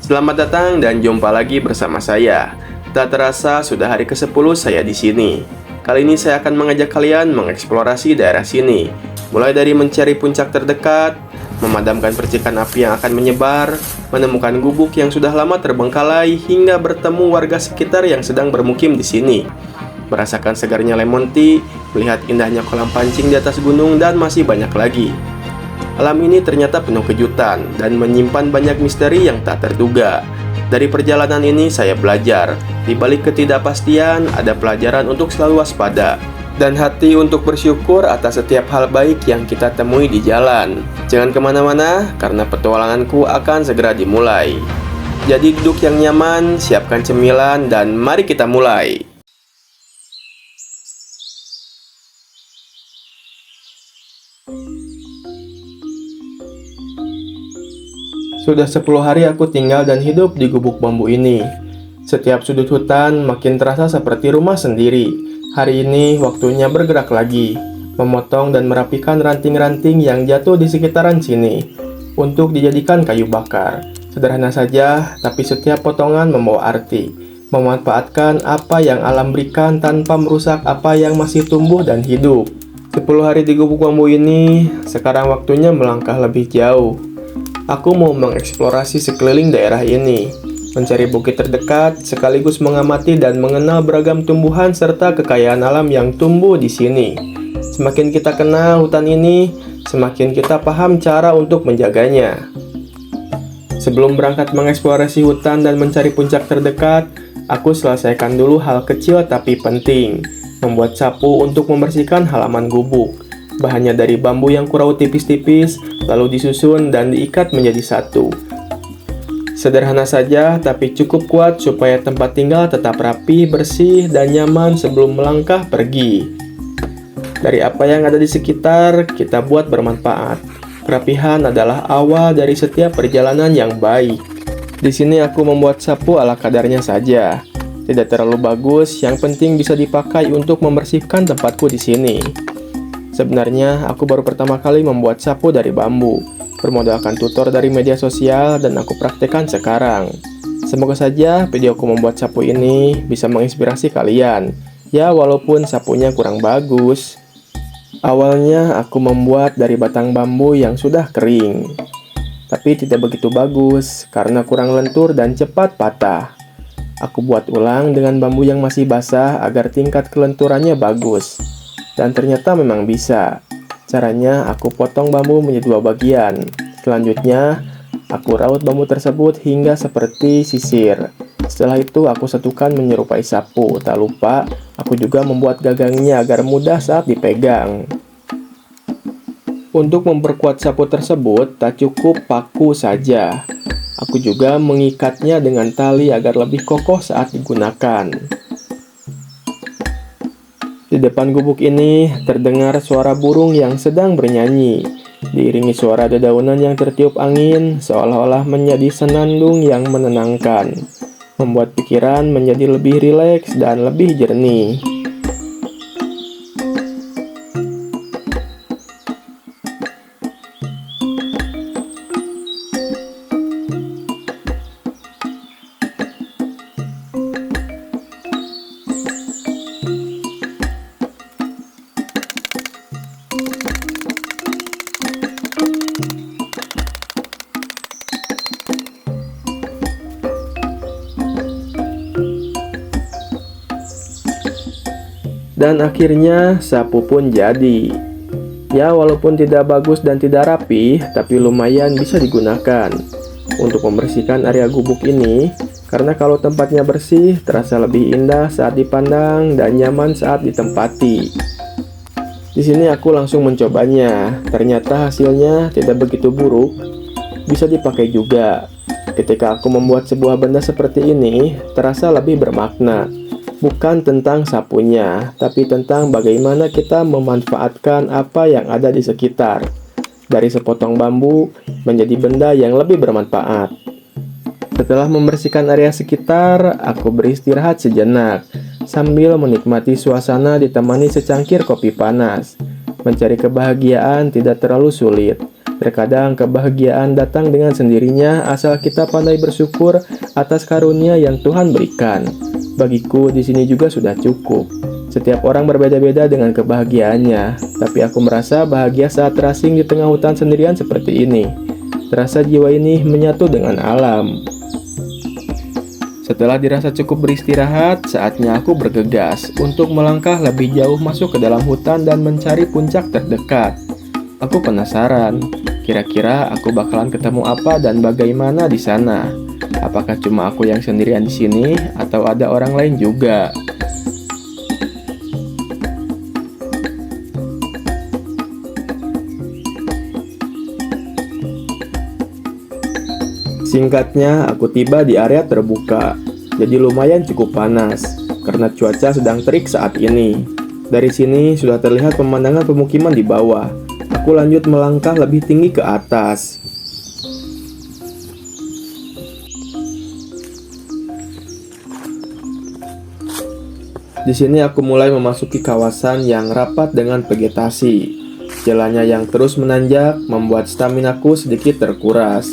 Selamat datang dan jumpa lagi bersama saya. Tak terasa sudah hari ke-10 saya di sini. Kali ini saya akan mengajak kalian mengeksplorasi daerah sini. Mulai dari mencari puncak terdekat, memadamkan percikan api yang akan menyebar, menemukan gubuk yang sudah lama terbengkalai, hingga bertemu warga sekitar yang sedang bermukim di sini. Merasakan segarnya lemon tea, melihat indahnya kolam pancing di atas gunung, dan masih banyak lagi. Alam ini ternyata penuh kejutan dan menyimpan banyak misteri yang tak terduga. Dari perjalanan ini saya belajar, di balik ketidakpastian ada pelajaran untuk selalu waspada dan hati untuk bersyukur atas setiap hal baik yang kita temui di jalan. Jangan kemana-mana, karena petualanganku akan segera dimulai. Jadi duduk yang nyaman, siapkan cemilan, dan mari kita mulai. Sudah 10 hari aku tinggal dan hidup di gubuk bambu ini. Setiap sudut hutan makin terasa seperti rumah sendiri. Hari ini waktunya bergerak lagi, memotong dan merapikan ranting-ranting yang jatuh di sekitaran sini untuk dijadikan kayu bakar. Sederhana saja, tapi setiap potongan membawa arti. Memanfaatkan apa yang alam berikan tanpa merusak apa yang masih tumbuh dan hidup. 10 hari di gubuk bambu ini, sekarang waktunya melangkah lebih jauh. Aku mau mengeksplorasi sekeliling daerah ini, mencari bukit terdekat, sekaligus mengamati dan mengenal beragam tumbuhan serta kekayaan alam yang tumbuh di sini. Semakin kita kenal hutan ini, semakin kita paham cara untuk menjaganya. Sebelum berangkat mengeksplorasi hutan dan mencari puncak terdekat, aku selesaikan dulu hal kecil tapi penting, membuat sapu untuk membersihkan halaman gubuk. Bahannya dari bambu yang kuraut tipis-tipis, lalu disusun dan diikat menjadi satu. Sederhana saja, tapi cukup kuat supaya tempat tinggal tetap rapi, bersih, dan nyaman sebelum melangkah pergi. Dari apa yang ada di sekitar, kita buat bermanfaat. Kerapihan adalah awal dari setiap perjalanan yang baik. Di sini aku membuat sapu ala kadarnya saja. Tidak terlalu bagus, yang penting bisa dipakai untuk membersihkan tempatku di sini. Sebenarnya, aku baru pertama kali membuat sapu dari bambu, bermodalkan tutor dari media sosial, dan aku praktekkan sekarang. Semoga saja videoku membuat sapu ini bisa menginspirasi kalian, ya walaupun sapunya kurang bagus. Awalnya aku membuat dari batang bambu yang sudah kering, tapi tidak begitu bagus karena kurang lentur dan cepat patah. Aku buat ulang dengan bambu yang masih basah agar tingkat kelenturannya bagus. Dan ternyata memang bisa. Caranya, aku potong bambu menjadi 2 bagian. Selanjutnya, aku raut bambu tersebut hingga seperti sisir. Setelah itu, aku satukan menyerupai sapu. Tak lupa, aku juga membuat gagangnya agar mudah saat dipegang. Untuk memperkuat sapu tersebut, tak cukup paku saja. Aku juga mengikatnya dengan tali agar lebih kokoh saat digunakan. Di depan gubuk ini terdengar suara burung yang sedang bernyanyi, diiringi suara dedaunan yang tertiup angin, seolah-olah menjadi senandung yang menenangkan, membuat pikiran menjadi lebih rileks dan lebih jernih. Dan akhirnya sapu pun jadi. Ya walaupun tidak bagus dan tidak rapi, tapi lumayan bisa digunakan untuk membersihkan area gubuk ini. Karena kalau tempatnya bersih, terasa lebih indah saat dipandang dan nyaman saat ditempati. Di sini aku langsung mencobanya. Ternyata hasilnya tidak begitu buruk. Bisa dipakai juga. Ketika aku membuat sebuah benda seperti ini, terasa lebih bermakna. Bukan tentang sapunya, tapi tentang bagaimana kita memanfaatkan apa yang ada di sekitar. Dari sepotong bambu menjadi benda yang lebih bermanfaat. Setelah membersihkan area sekitar, aku beristirahat sejenak, sambil menikmati suasana ditemani secangkir kopi panas. Mencari kebahagiaan tidak terlalu sulit. Terkadang kebahagiaan datang dengan sendirinya asal kita pandai bersyukur atas karunia yang Tuhan berikan. Bagiku di sini juga sudah cukup. Setiap orang berbeda-beda dengan kebahagiaannya, tapi aku merasa bahagia saat terasing di tengah hutan sendirian seperti ini. Terasa jiwa ini menyatu dengan alam. Setelah dirasa cukup beristirahat, saatnya aku bergegas untuk melangkah lebih jauh masuk ke dalam hutan dan mencari puncak terdekat. Aku penasaran, kira-kira aku bakalan ketemu apa dan bagaimana di sana. Apakah cuma aku yang sendirian di sini atau ada orang lain juga? Singkatnya, aku tiba di area terbuka, jadi lumayan cukup panas, karena cuaca sedang terik saat ini. Dari sini sudah terlihat pemandangan pemukiman di bawah. Aku lanjut melangkah lebih tinggi ke atas. Di sini aku mulai memasuki kawasan yang rapat dengan vegetasi. Jalannya yang terus menanjak membuat staminaku sedikit terkuras.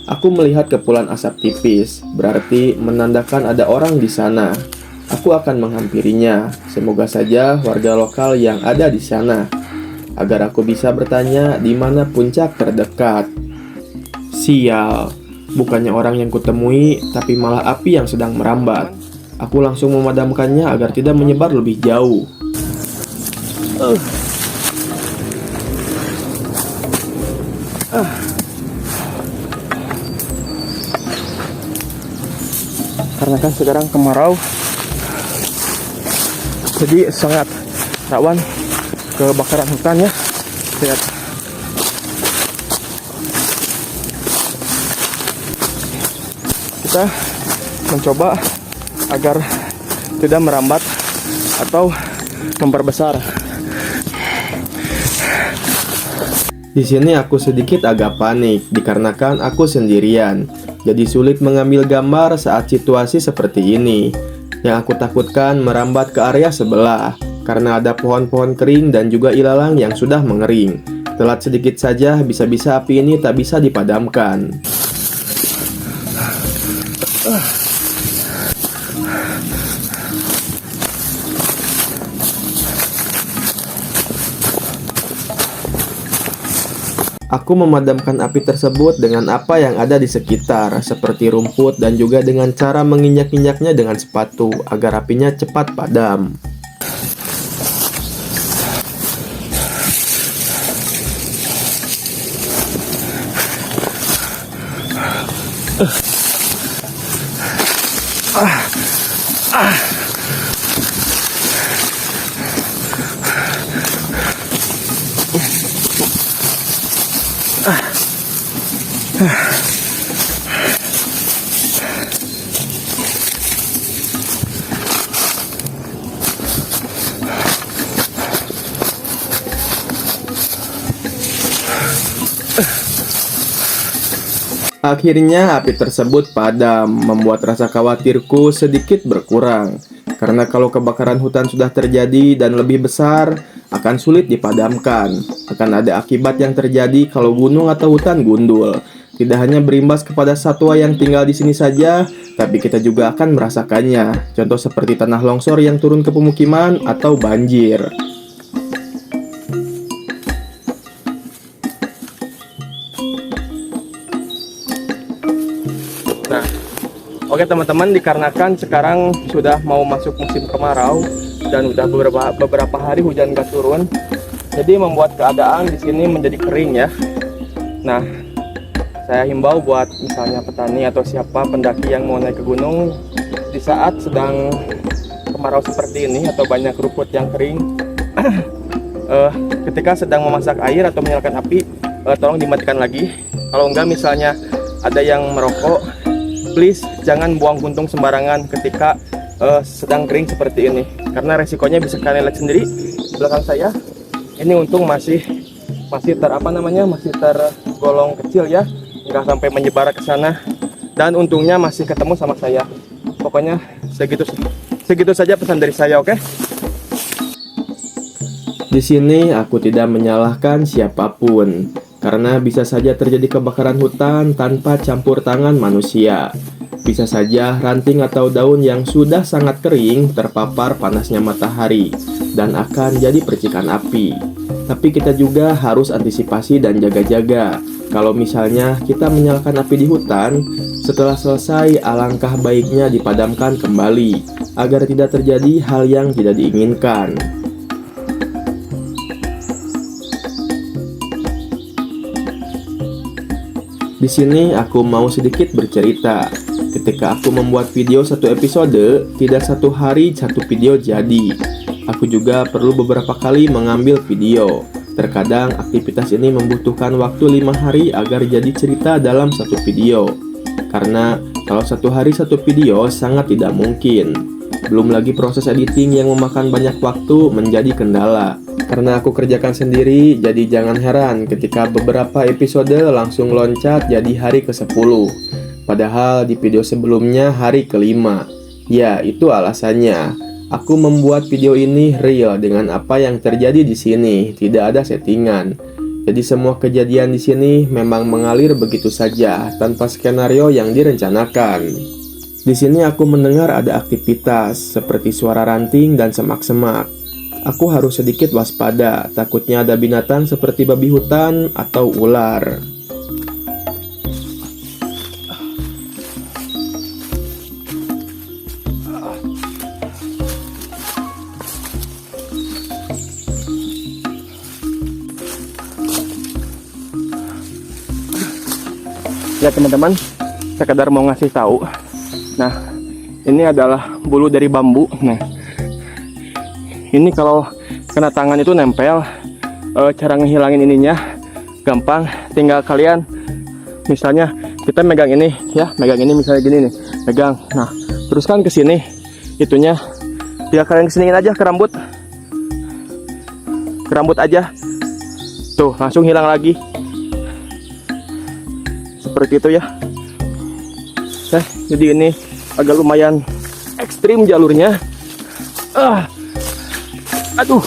Aku melihat kepulan asap tipis, berarti menandakan ada orang di sana. Aku akan menghampirinya, semoga saja warga lokal yang ada di sana, agar aku bisa bertanya di mana puncak terdekat. Sial, bukannya orang yang kutemui, tapi malah api yang sedang merambat. Aku langsung memadamkannya agar tidak menyebar lebih jauh. Karena kan sekarang kemarau, jadi sangat rawan kebakaran hutan ya. Lihat. Kita mencoba agar tidak merambat atau memperbesar. Di sini aku sedikit agak panik dikarenakan aku sendirian. Jadi sulit mengambil gambar saat situasi seperti ini. Yang aku takutkan merambat ke area sebelah karena ada pohon-pohon kering dan juga ilalang yang sudah mengering. Telat sedikit saja bisa-bisa api ini tak bisa dipadamkan. Aku memadamkan api tersebut dengan apa yang ada di sekitar, seperti rumput dan juga dengan cara menginjak-injaknya dengan sepatu agar apinya cepat padam. Akhirnya api tersebut padam, membuat rasa khawatirku sedikit berkurang. Karena kalau kebakaran hutan sudah terjadi dan lebih besar, akan sulit dipadamkan. Akan ada akibat yang terjadi kalau gunung atau hutan gundul. Tidak hanya berimbas kepada satwa yang tinggal di sini saja, tapi kita juga akan merasakannya. Contoh seperti tanah longsor yang turun ke pemukiman atau banjir. Nah, oke teman-teman, dikarenakan sekarang sudah mau masuk musim kemarau dan udah beberapa hari hujan gak turun, jadi membuat keadaan di sini menjadi kering ya. Nah, saya himbau buat misalnya petani atau siapa pendaki yang mau naik ke gunung di saat sedang kemarau seperti ini atau banyak rumput yang kering, ketika sedang memasak air atau menyalakan api, tolong dimatikan lagi. Kalau enggak misalnya ada yang merokok, please jangan buang puntung sembarangan ketika sedang kering seperti ini, karena resikonya bisa kalian lihat sendiri belakang saya. Ini untung masih tergolong kecil ya, nggak sampai menyebar ke sana, dan untungnya masih ketemu sama saya. Pokoknya segitu saja pesan dari saya, oke? Di sini aku tidak menyalahkan siapapun. karena bisa saja terjadi kebakaran hutan tanpa campur tangan manusia. Bisa saja ranting atau daun yang sudah sangat kering terpapar panasnya matahari dan akan jadi percikan api. Tapi kita juga harus antisipasi dan jaga-jaga. Kalau misalnya kita menyalakan api di hutan, setelah selesai alangkah baiknya dipadamkan kembali agar tidak terjadi hal yang tidak diinginkan. Di sini aku mau sedikit bercerita. Ketika aku membuat video satu episode, tidak satu hari satu video jadi. Aku juga perlu beberapa kali mengambil video. Terkadang aktivitas ini membutuhkan waktu 5 hari agar jadi cerita dalam satu video. Karena kalau satu hari satu video sangat tidak mungkin. Belum lagi proses editing yang memakan banyak waktu menjadi kendala. Karena aku kerjakan sendiri, jadi jangan heran ketika beberapa episode langsung loncat jadi hari ke-10. Padahal di video sebelumnya hari ke-5. Ya, itu alasannya. Aku membuat video ini real dengan apa yang terjadi di sini, tidak ada settingan. Jadi semua kejadian di sini memang mengalir begitu saja, tanpa skenario yang direncanakan. Di sini aku mendengar ada aktivitas seperti suara ranting dan semak-semak. Aku harus sedikit waspada, takutnya ada binatang seperti babi hutan atau ular. Ya teman-teman, sekedar mau ngasih tahu. Nah, ini adalah bulu dari bambu. Nah, ini kalau kena tangan itu nempel. Cara ngehilangin ininya gampang. Tinggal kalian, misalnya kita megang ini, ya, megang ini misalnya gini nih, megang. Nah, teruskan ke sini, itunya. Tinggal kalian kesiniin aja ke rambut aja. Tuh, langsung hilang lagi. Seperti itu ya. Jadi ini agak lumayan ekstrim jalurnya. Aduh.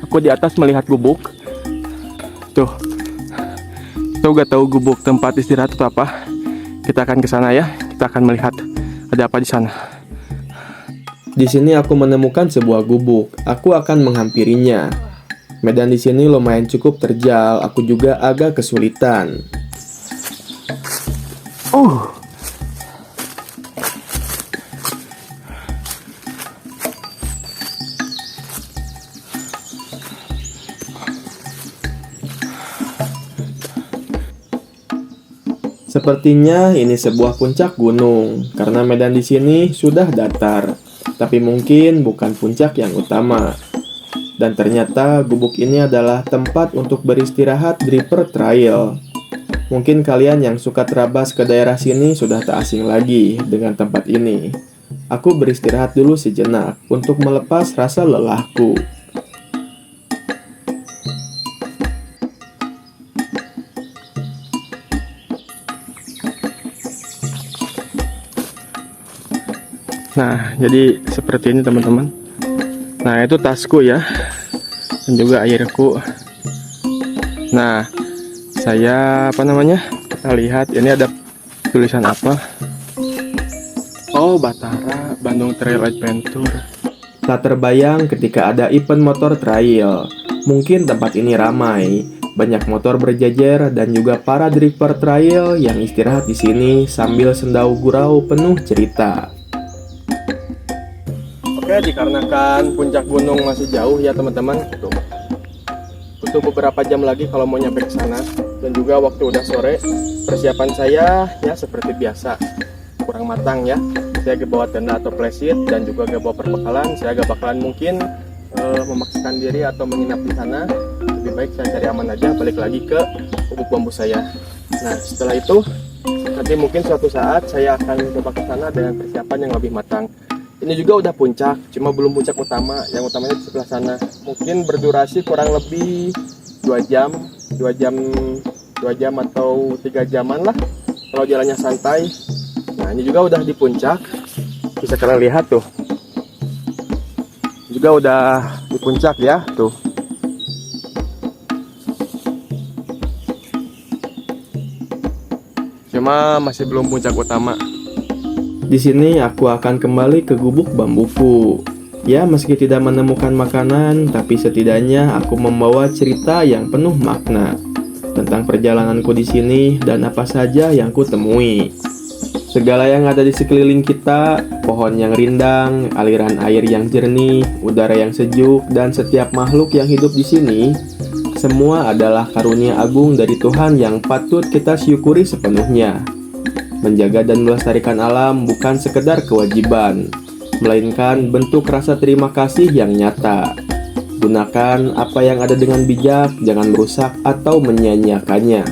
Aku di atas melihat gubuk. Tuh. Kita gak tahu gubuk tempat istirahat atau apa. Kita akan ke sana ya. Kita akan melihat ada apa di sana. Di sini aku menemukan sebuah gubuk. Aku akan menghampirinya. Medan di sini lumayan cukup terjal. Aku juga agak kesulitan. Sepertinya ini sebuah puncak gunung karena medan di sini sudah datar. Tapi mungkin bukan puncak yang utama. Dan ternyata gubuk ini adalah tempat untuk beristirahat Dripper Trail. Mungkin kalian yang suka terabas ke daerah sini sudah tak asing lagi dengan tempat ini. Aku beristirahat dulu sejenak untuk melepas rasa lelahku. Nah, jadi seperti ini teman-teman. Nah, itu tasku ya. Dan juga airku. Nah, saya kita lihat ini ada tulisan apa? Oh, Batara Bandung Trail Adventure. Tak terbayang ketika ada event motor trail. Mungkin tempat ini ramai. Banyak motor berjejer dan juga para driver trail yang istirahat di sini sambil sendau gurau penuh cerita. Oke, dikarenakan puncak gunung masih jauh ya teman-teman, butuh beberapa jam lagi kalau mau nyampe ke sana. Dan juga waktu udah sore, persiapan saya ya seperti biasa kurang matang ya. Saya gak bawa tenda atau playset dan juga gak bawa perbekalan. Saya gak bakalan mungkin memaksakan diri atau menginap di sana. Lebih baik saya cari aman aja, balik lagi ke gubuk bambu saya. Nah, setelah itu nanti mungkin suatu saat saya akan coba ke sana dengan persiapan yang lebih matang. Ini juga udah puncak, cuma belum puncak utama. Yang utamanya di sebelah sana. Mungkin berdurasi kurang lebih 2 jam atau 3 jaman lah kalau jalannya santai. Nah, ini juga udah di puncak. Bisa kalian lihat tuh. juga udah di puncak ya, tuh. Cuma masih belum puncak utama. Di sini aku akan kembali ke gubuk bambuku. Ya, meski tidak menemukan makanan, tapi setidaknya aku membawa cerita yang penuh makna tentang perjalananku di sini dan apa saja yang ku temui. Segala yang ada di sekeliling kita, pohon yang rindang, aliran air yang jernih, udara yang sejuk, dan setiap makhluk yang hidup di sini, semua adalah karunia agung dari Tuhan yang patut kita syukuri sepenuhnya. Menjaga dan melestarikan alam bukan sekedar kewajiban, melainkan bentuk rasa terima kasih yang nyata. Gunakan apa yang ada dengan bijak, jangan merusak atau menyia-nyiakannya.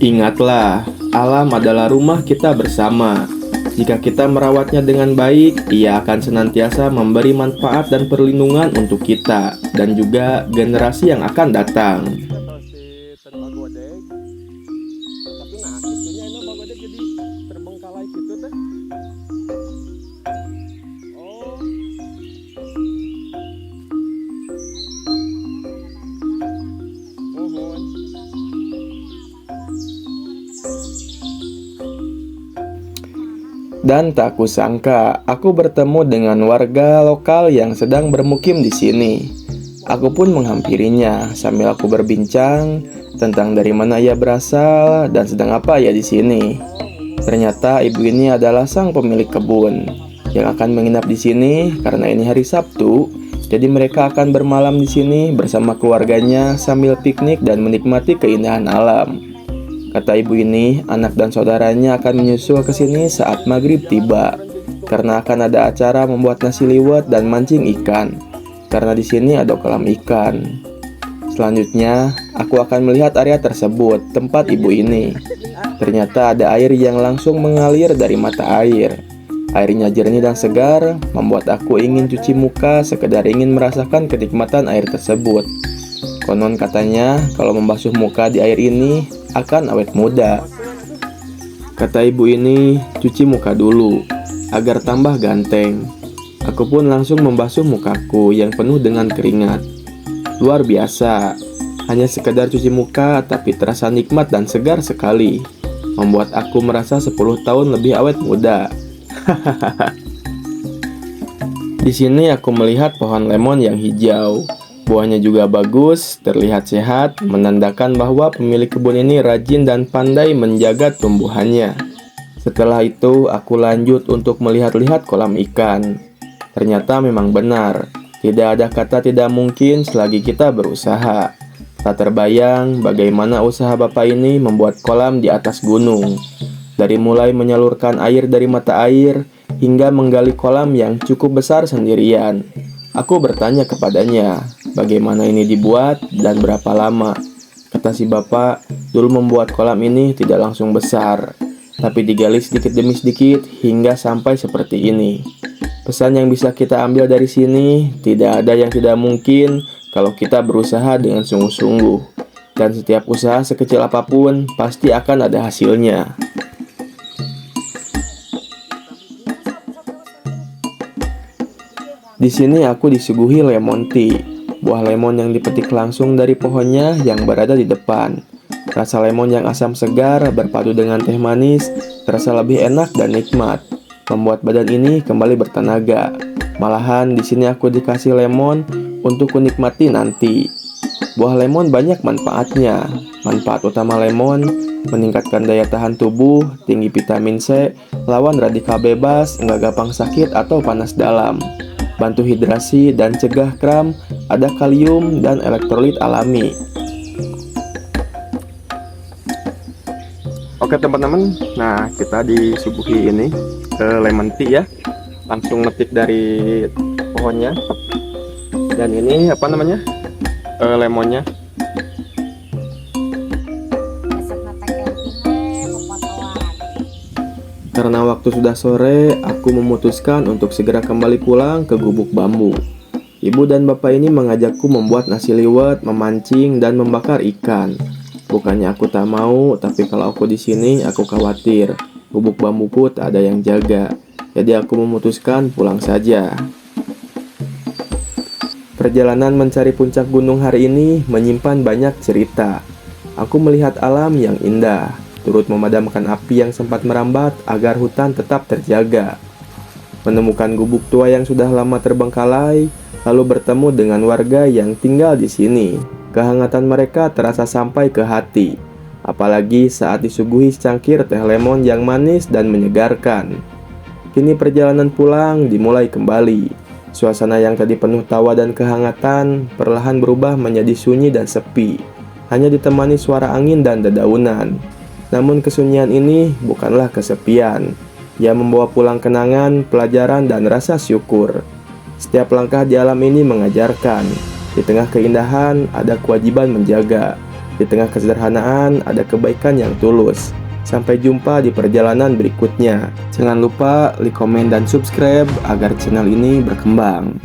Ingatlah, alam adalah rumah kita bersama. Jika kita merawatnya dengan baik, ia akan senantiasa memberi manfaat dan perlindungan untuk kita dan juga generasi yang akan datang. Tapi nah, itunya ini bagodek jadi terbengkalai gitu teh. Oh. Mohon. Dan tak kusangka, aku bertemu dengan warga lokal yang sedang bermukim di sini. Aku pun menghampirinya sambil aku berbincang tentang dari mana ia berasal dan sedang apa ia di sini. Ternyata ibu ini adalah sang pemilik kebun yang akan menginap di sini karena ini hari Sabtu. Jadi mereka akan bermalam di sini bersama keluarganya sambil piknik dan menikmati keindahan alam. Kata ibu ini, anak dan saudaranya akan menyusul ke sini saat maghrib tiba, karena akan ada acara membuat nasi liwet dan mancing ikan. Karena di sini ada kolam ikan. Selanjutnya, aku akan melihat area tersebut, tempat ibu ini. Ternyata ada air yang langsung mengalir dari mata air. Airnya jernih dan segar, membuat aku ingin cuci muka sekedar ingin merasakan kenikmatan air tersebut. Konon katanya, kalau membasuh muka di air ini akan awet muda. Kata ibu ini, cuci muka dulu agar tambah ganteng. Aku pun langsung membasuh mukaku yang penuh dengan keringat. Luar biasa, hanya sekedar cuci muka tapi terasa nikmat dan segar sekali, membuat aku merasa 10 tahun lebih awet muda. Di sini aku melihat pohon lemon yang hijau. Buahnya juga bagus, terlihat sehat, menandakan bahwa pemilik kebun ini rajin dan pandai menjaga tumbuhannya. Setelah itu, aku lanjut untuk melihat-lihat kolam ikan. Ternyata memang benar, tidak ada kata tidak mungkin selagi kita berusaha. Tak terbayang bagaimana usaha bapak ini membuat kolam di atas gunung. Dari mulai menyalurkan air dari mata air, hingga menggali kolam yang cukup besar sendirian. Aku bertanya kepadanya, bagaimana ini dibuat dan berapa lama. Kata si bapak, dulu membuat kolam ini tidak langsung besar, tapi digali sedikit demi sedikit hingga sampai seperti ini. Pesan yang bisa kita ambil dari sini, tidak ada yang tidak mungkin kalau kita berusaha dengan sungguh-sungguh. Dan setiap usaha sekecil apapun, pasti akan ada hasilnya. Di sini aku disuguhi lemon tea, buah lemon yang dipetik langsung dari pohonnya yang berada di depan. Rasa lemon yang asam segar berpadu dengan teh manis terasa lebih enak dan nikmat, membuat badan ini kembali bertenaga. Malahan di sini aku dikasih lemon untuk kunikmati nanti. Buah lemon banyak manfaatnya. Manfaat utama lemon meningkatkan daya tahan tubuh, tinggi vitamin C, lawan radikal bebas, nggak gampang sakit atau panas dalam. Bantu hidrasi dan cegah kram, ada kalium dan elektrolit alami. Oke teman-teman, nah kita disuguhi ini lemon tea ya. Langsung metik dari pohonnya. Dan ini apa namanya? Lemonnya. Karena waktu sudah sore, aku memutuskan untuk segera kembali pulang ke gubuk bambu. Ibu dan bapak ini mengajakku membuat nasi liwet, memancing, dan membakar ikan. Bukannya aku tak mau, tapi kalau aku di sini, aku khawatir gubuk bambuku tak ada yang jaga. Jadi aku memutuskan pulang saja. Perjalanan mencari puncak gunung hari ini menyimpan banyak cerita. Aku melihat alam yang indah, turut memadamkan api yang sempat merambat agar hutan tetap terjaga. Menemukan gubuk tua yang sudah lama terbengkalai, lalu bertemu dengan warga yang tinggal di sini. Kehangatan mereka terasa sampai ke hati, apalagi saat disuguhi secangkir teh lemon yang manis dan menyegarkan. Kini perjalanan pulang dimulai kembali. Suasana yang tadi penuh tawa dan kehangatan perlahan berubah menjadi sunyi dan sepi, hanya ditemani suara angin dan dedaunan. Namun kesunyian ini bukanlah kesepian. Ia membawa pulang kenangan, pelajaran, dan rasa syukur. Setiap langkah di alam ini mengajarkan, di tengah keindahan ada kewajiban menjaga, di tengah kesederhanaan ada kebaikan yang tulus. Sampai jumpa di perjalanan berikutnya. Jangan lupa like, komen, dan subscribe agar channel ini berkembang.